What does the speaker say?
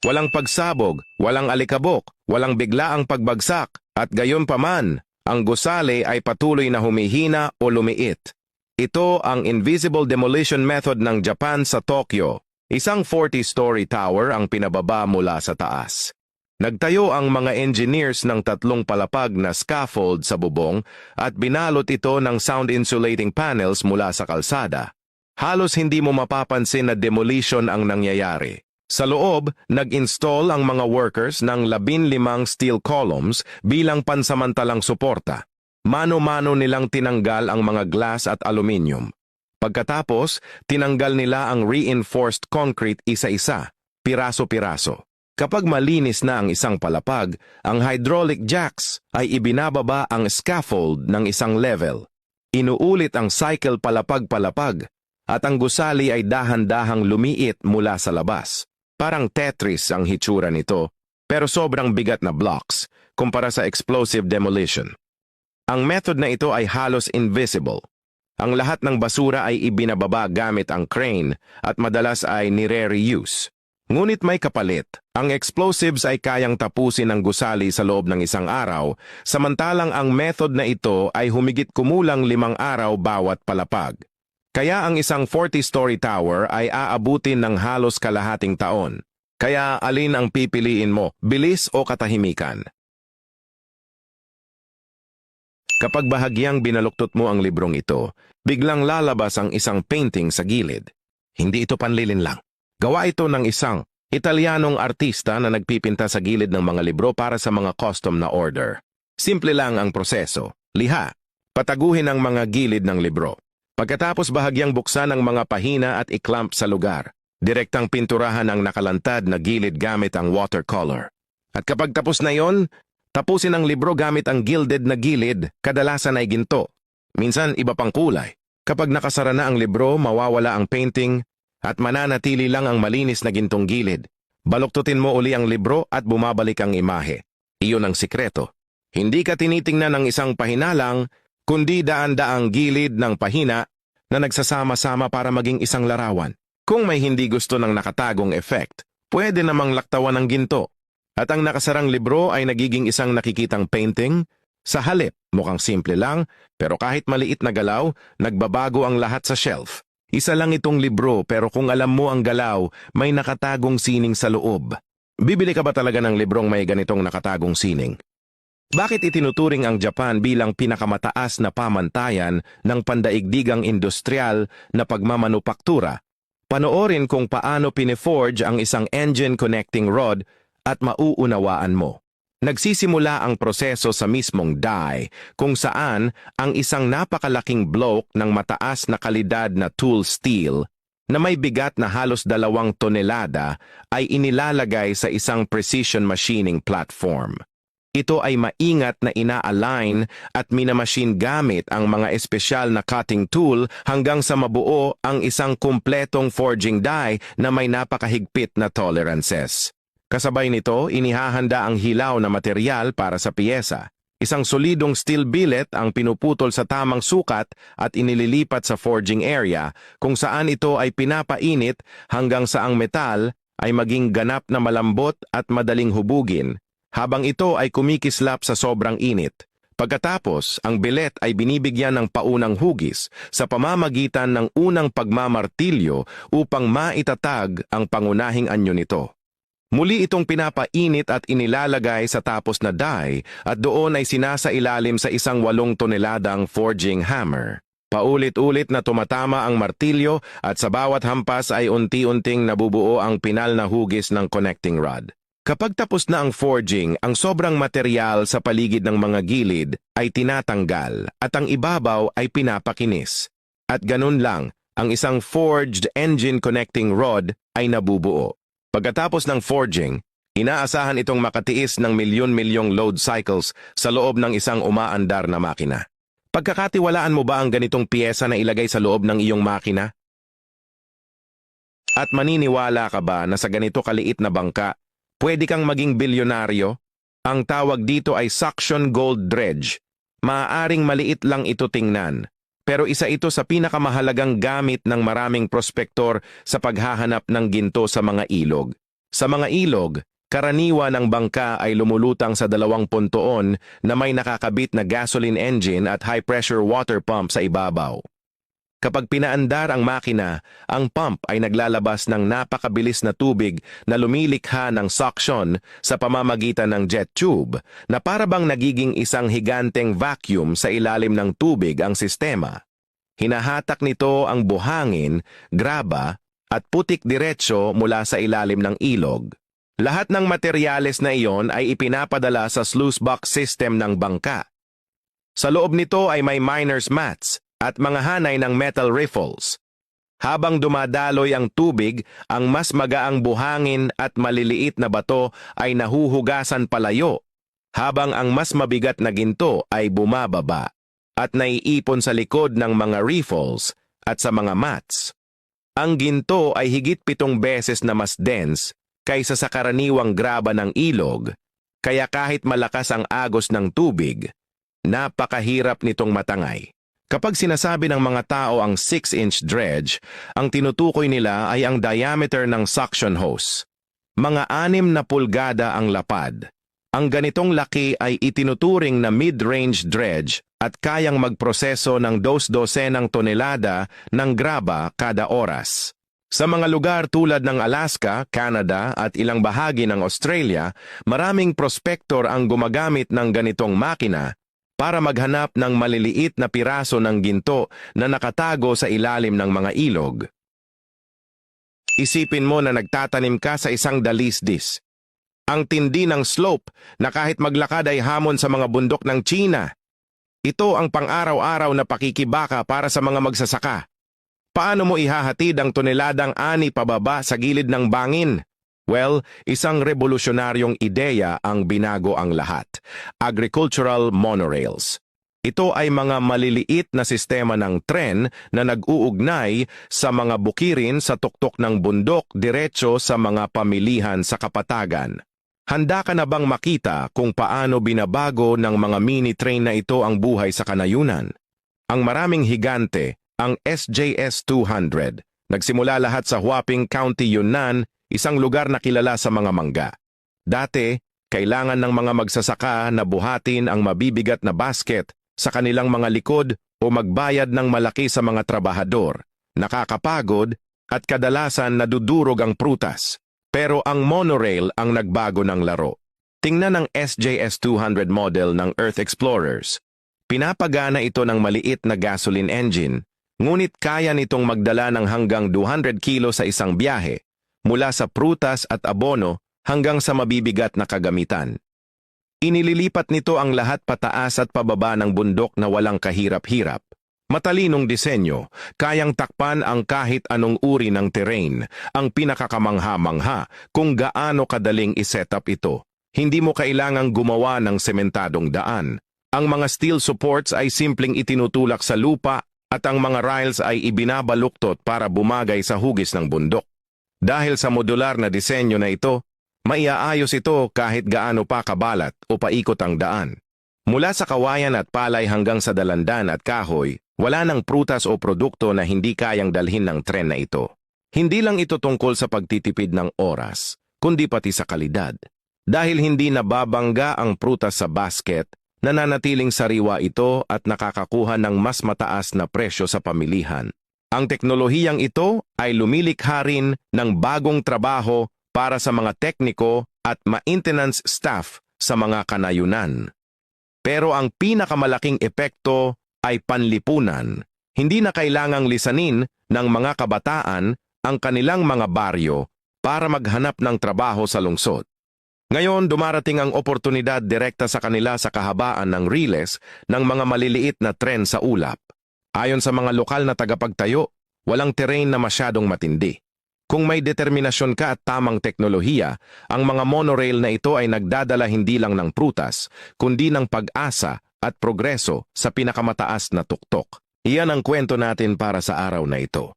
Walang pagsabog, walang alikabok, walang biglaang pagbagsak, at gayon paman, ang gusali ay patuloy na humihina o lumiit. Ito ang invisible demolition method ng Japan sa Tokyo. Isang 40-story tower ang pinababa mula sa taas. Nagtayo ang mga engineers ng 3 palapag na scaffold sa bubong at binalot ito ng sound-insulating panels mula sa kalsada. Halos hindi mo mapapansin na demolition ang nangyayari. Sa loob, nag-install ang mga workers ng 15 steel columns bilang pansamantalang suporta. Mano-mano nilang tinanggal ang mga glass at aluminium. Pagkatapos, tinanggal nila ang reinforced concrete isa-isa, piraso-piraso. Kapag malinis na ang isang palapag, ang hydraulic jacks ay ibinababa ang scaffold ng isang level. Inuulit ang cycle palapag-palapag at ang gusali ay dahan-dahang lumiit mula sa labas. Parang Tetris ang hitsura nito, pero sobrang bigat na blocks kumpara sa explosive demolition. Ang method na ito ay halos invisible. Ang lahat ng basura ay ibinababa gamit ang crane at madalas ay nire-reuse. Ngunit may kapalit. Ang explosives ay kayang tapusin ang gusali sa loob ng isang araw, samantalang ang method na ito ay humigit kumulang 5 araw bawat palapag. Kaya ang isang 40-story tower ay aabutin ng halos kalahating taon. Kaya alin ang pipiliin mo, bilis o katahimikan? Kapag bahagyang binaluktot mo ang librong ito, biglang lalabas ang isang painting sa gilid. Hindi ito panlilin lang. Gawa ito ng isang Italianong artista na nagpipinta sa gilid ng mga libro para sa mga custom na order. Simple lang ang proseso. Liha. Pataguhin ang mga gilid ng libro. Pagkatapos bahagyang buksan ang mga pahina at iklamp sa lugar. Direktang pinturahan ang nakalantad na gilid gamit ang watercolor. At kapag tapos na yon, tapusin ang libro gamit ang gilded na gilid, kadalasan ay ginto. Minsan iba pang kulay. Kapag nakasara na ang libro, mawawala ang painting at mananatili lang ang malinis na gintong gilid. Baluktutin mo uli ang libro at bumabalik ang imahe. Iyon ang sikreto. Hindi ka tinitingnan ng isang pahina lang, kundi daan-daang gilid ng pahina na nagsasama-sama para maging isang larawan. Kung may hindi gusto ng nakatagong effect, pwede namang laktawan ng ginto. At ang nakasarang libro ay nagiging isang nakikitang painting. Sa halip, mukhang simple lang, pero kahit maliit na galaw, nagbabago ang lahat sa shelf. Isa lang itong libro pero kung alam mo ang galaw, may nakatagong sining sa loob. Bibili ka ba talaga ng librong may ganitong nakatagong sining? Bakit itinuturing ang Japan bilang pinakamataas na pamantayan ng pandaigdigang industrial na pagmamanupaktura? Panoorin kung paano piniforge ang isang engine connecting rod at mauunawaan mo. Nagsisimula ang proseso sa mismong die, kung saan ang isang napakalaking block ng mataas na kalidad na tool steel na may bigat na halos 2 tonelada ay inilalagay sa isang precision machining platform. Ito ay maingat na ina-align at minamachine gamit ang mga espesyal na cutting tool hanggang sa mabuo ang isang kumpletong forging die na may napakahigpit na tolerances. Kasabay nito, inihahanda ang hilaw na material para sa piyesa. Isang solidong steel billet ang pinuputol sa tamang sukat at inililipat sa forging area kung saan ito ay pinapainit hanggang sa ang metal ay maging ganap na malambot at madaling hubugin, habang ito ay kumikislap sa sobrang init. Pagkatapos, ang billet ay binibigyan ng paunang hugis sa pamamagitan ng unang pagmamartilyo upang maitatag ang pangunahing anyo nito. Muli itong pinapainit at inilalagay sa tapos na die at doon ay sinasailalim sa isang 8 toneladang forging hammer. Paulit-ulit na tumatama ang martilyo at sa bawat hampas ay unti-unting nabubuo ang pinal na hugis ng connecting rod. Kapag tapos na ang forging, ang sobrang material sa paligid ng mga gilid ay tinatanggal at ang ibabaw ay pinapakinis. At ganun lang, ang isang forged engine connecting rod ay nabubuo. Pagkatapos ng forging, inaasahan itong makatiis ng milyon-milyong load cycles sa loob ng isang umaandar na makina. Pagkakatiwalaan mo ba ang ganitong piyesa na ilagay sa loob ng iyong makina? At maniniwala ka ba na sa ganito kaliit na bangka, pwede kang maging bilyonaryo? Ang tawag dito ay suction gold dredge. Maaaring maliit lang ito tingnan, pero isa ito sa pinakamahalagang gamit ng maraming prospektor sa paghahanap ng ginto sa mga ilog. Sa mga ilog, karaniwan ng bangka ay lumulutang sa dalawang pontoon na may nakakabit na gasoline engine at high-pressure water pump sa ibabaw. Kapag pinaandar ang makina, ang pump ay naglalabas ng napakabilis na tubig na lumilikha ng suction sa pamamagitan ng jet tube na parabang nagiging isang higanteng vacuum sa ilalim ng tubig ang sistema. Hinahatak nito ang buhangin, graba at putik diretsyo mula sa ilalim ng ilog. Lahat ng materyales na iyon ay ipinapadala sa sluice box system ng bangka. Sa loob nito ay may miner's mats at mga hanay ng metal riffles. Habang dumadaloy ang tubig, ang mas magaang buhangin at maliliit na bato ay nahuhugasan palayo, habang ang mas mabigat na ginto ay bumababa at naiipon sa likod ng mga riffles at sa mga mats. Ang ginto ay higit 7 beses na mas dense kaysa sa karaniwang graba ng ilog, kaya kahit malakas ang agos ng tubig, napakahirap nitong matangay. Kapag sinasabi ng mga tao ang 6-inch dredge, ang tinutukoy nila ay ang diameter ng suction hose. Mga 6 na pulgada ang lapad. Ang ganitong laki ay itinuturing na mid-range dredge at kayang magproseso ng 2 ng tonelada ng graba kada oras. Sa mga lugar tulad ng Alaska, Canada at ilang bahagi ng Australia, maraming prospektor ang gumagamit ng ganitong makina para maghanap ng maliliit na piraso ng ginto na nakatago sa ilalim ng mga ilog. Isipin mo na nagtatanim ka sa isang dalisdis. Ang tindi ng slope na kahit maglakad ay hamon sa mga bundok ng China. Ito ang pang-araw-araw na pakikibaka para sa mga magsasaka. Paano mo ihahatid ang toneladang ani pababa sa gilid ng bangin? Well, isang revolusyonaryong ideya ang binago ang lahat. Agricultural monorails. Ito ay mga maliliit na sistema ng tren na nag-uugnay sa mga bukirin sa tuktok ng bundok diretso sa mga pamilihan sa kapatagan. Handa ka na bang makita kung paano binabago ng mga mini-train na ito ang buhay sa kanayunan? Ang maraming higante, ang SJS-200, nagsimula lahat sa Huaping County, Yunnan, isang lugar na kilala sa mga mangga. Dati, kailangan ng mga magsasaka na buhatin ang mabibigat na basket sa kanilang mga likod o magbayad ng malaki sa mga trabahador. Nakakapagod at kadalasan nadudurog ang prutas. Pero ang monorail ang nagbago ng laro. Tingnan ang SJS-200 model ng Earth Explorers. Pinapagana ito ng maliit na gasoline engine, ngunit kaya nitong magdala ng hanggang 200 kilo sa isang biyahe, mula sa prutas at abono hanggang sa mabibigat na kagamitan. Inililipat nito ang lahat pataas at pababa ng bundok na walang kahirap-hirap. Matalinong disenyo, kayang takpan ang kahit anong uri ng terrain, ang pinakakamangha-mangha kung gaano kadaling iset-up ito. Hindi mo kailangang gumawa ng sementadong daan. Ang mga steel supports ay simpleng itinutulak sa lupa at ang mga rails ay ibinabaluktot para bumagay sa hugis ng bundok. Dahil sa modular na disenyo na ito, maiaayos ito kahit gaano pa kabalat o paikot ang daan. Mula sa kawayan at palay hanggang sa dalandan at kahoy, wala ng prutas o produkto na hindi kayang dalhin ng tren na ito. Hindi lang ito tungkol sa pagtitipid ng oras, kundi pati sa kalidad. Dahil hindi nababangga ang prutas sa basket, nananatiling sariwa ito at nakakakuha ng mas mataas na presyo sa pamilihan. Ang teknolohiyang ito ay lumilikha rin ng bagong trabaho para sa mga tekniko at maintenance staff sa mga kanayunan. Pero ang pinakamalaking epekto ay panlipunan. Hindi na kailangang lisanin ng mga kabataan ang kanilang mga baryo para maghanap ng trabaho sa lungsod. Ngayon, dumarating ang oportunidad direkta sa kanila sa kahabaan ng riles ng mga maliliit na tren sa ulap. Ayon sa mga lokal na tagapagtayo, walang terrain na masyadong matindi. Kung may determinasyon ka at tamang teknolohiya, ang mga monorail na ito ay nagdadala hindi lang ng prutas, kundi ng pag-asa at progreso sa pinakamataas na tuktok. Iyan ang kwento natin para sa araw na ito.